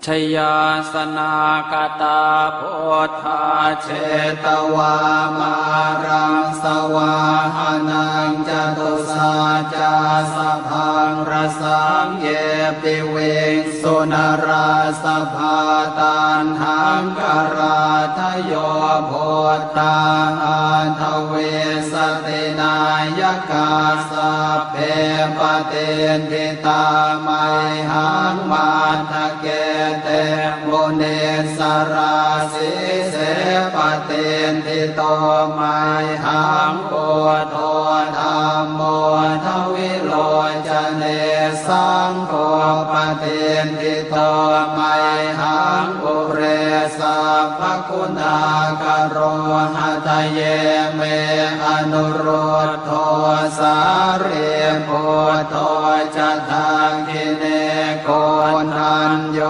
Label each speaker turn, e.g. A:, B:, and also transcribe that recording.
A: ชยาสนากตาโพธาเชตวามารังสวาหานังจตุสาจาสพังรสังเยปิเวงสุนราสภาตันหังกราทโยโพธาอันทเวสตินายกาสัพเพปเตนทิตาไมหังมาทะเกเตโมเนสราสิเสปเตนทิโตไมหังโกโทธรรมโมทวิโลจเนสังโฆปเตนทิโตไมหังอุเรสัพพคุณากโรหะทะเยเมอนุโรธโทสาเรโพโทจะทางกิเนโกนันโย